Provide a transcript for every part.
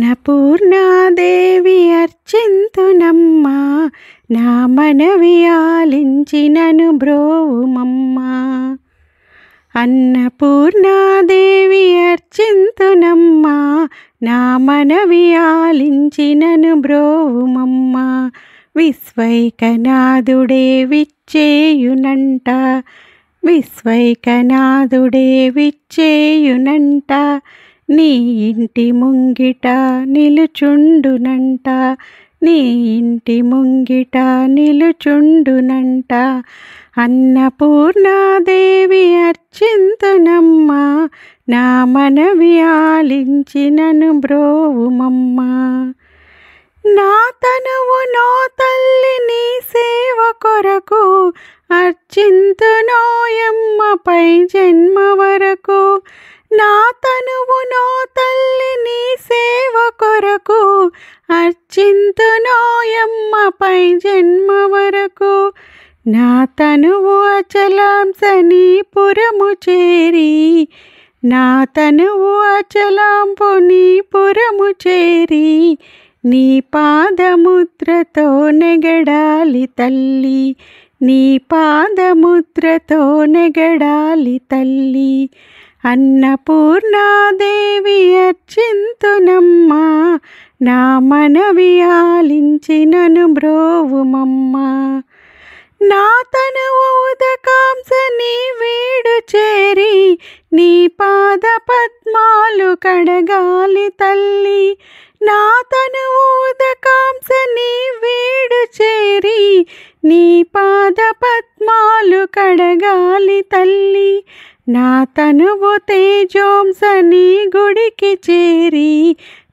అన్నపూర్ణాదేవి అర్చింతునమ్మా, నా మనవి ఆలించి నన్ను బ్రోవుమమ్మా. అన్నపూర్ణాదేవి అర్చింతునమ్మా, నా మనవి ఆలించి నన్ను బ్రోవుమమ్మా. విశ్వైకనాథుడే విచ్చేయునంట, విశ్వైకనాథుడే విచ్చేయునంట, నీ ఇంటి ముంగిట నిలుచుండునంట, నీ ఇంటి ముంగిట నిలుచుండునంట. అన్నపూర్ణాదేవి అర్చింతునమ్మా, నా మనవి ఆలించి నన్ను బ్రోవుమమ్మా. నా తనువు నో తల్లి నీ సేవ కొరకు, అర్చింతునోయమ్మ పై జన్మ వరకు. నా తనువు నో తల్లి నీ సేవ కొరకు, అర్చింతునోయమ్మ పై జన్మ వరకు. నా తనువు అచలాంశ నీ పురము చేరి, నా తనువు అచలాంపు నీ పురము చేరి, నీ పాదముద్రతో నెగడాలి తల్లి, నీ పాదముద్రతో నెగడాలి తల్లి. అన్నపూర్ణాదేవి అర్చింతునమ్మా, నా మనవి ఆలించి నన్ను బ్రోవుమమ్మా. నా తనువు ఉదకాంశ నీ వీడు చేరి, నీ పాద పద్మాలు కడగాలి తల్లి. నా తనువు ఉదకాంశ నీ వీడు చేరి, నీ పాద పద్మాలు కడగాలి తల్లి. నా తనువు తేజోంశ నీ గుడికి చేరి,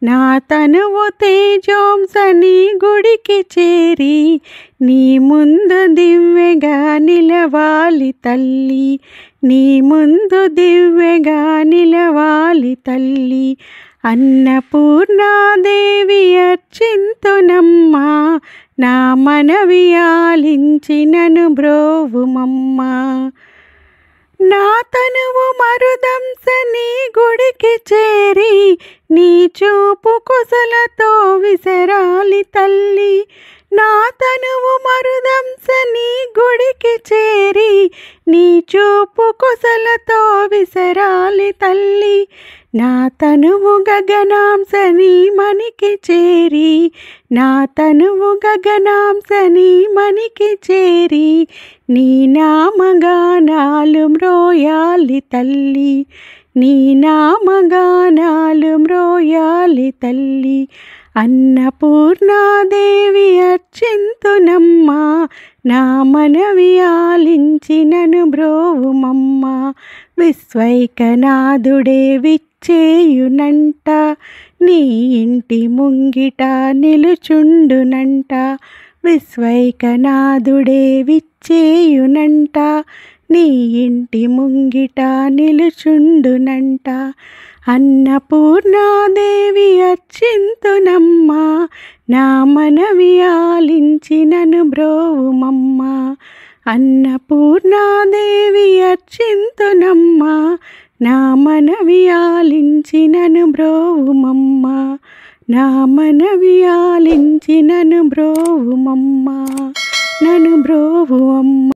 నా తనువు తేజోంశ నీ గుడికి చేరి, నీ ముందు దివ్యగా నిలవాలి తల్లి, నీ ముందు దివ్యగా నిలవాలి తల్లి. అన్నపూర్ణాదేవి అర్చింతునమ్మా, నా మనవి ఆలించి నన్ను బ్రోవుమమ్మా. నా తనువు మరుదంశ నీ గుడికి చేరి, నీ చూపు కుశలతో విసరాలి తల్లి. నా తనువు మరుదంశ నీ గుడికి చేరి, నీ చూపు కుశలతో విసరాలి తల్లి. నా తనువు గగనాంశ నీ మనికి చేరి, నా తనువు గగనాంశ నీ మనికి చేరి, నీ నామగానాలు మ్రోయాలి తల్లి, నీ నామగానాలు మ్రోయాలి తల్లి. అన్నపూర్ణాదేవి అర్చింతునమ్మా, నా మనవి ఆలించి నన్ను బ్రోవుమమ్మా. విశ్వైకనాథుడే విచ్చేయునంట, నీ ఇంటి ముంగిట నిలుచుండునంట, విశ్వైకనాథుడే విచ్చేయునంట, నీ ఇంటి ముంగిట నిలుచుండునంట. అన్నపూర్ణాదేవి అర్చింతునమ్మా, నా మనవి ఆలించి నన్ను బ్రోవుమమ్మా. అన్నపూర్ణాదేవి అర్చింతునమ్మా, నా మనవి ఆలించి నన్ను బ్రోవుమమ్మా, నా మనవి ఆలించి నన్ను బ్రోవుమమ్మా, నన్ను బ్రోవుమమ్మా.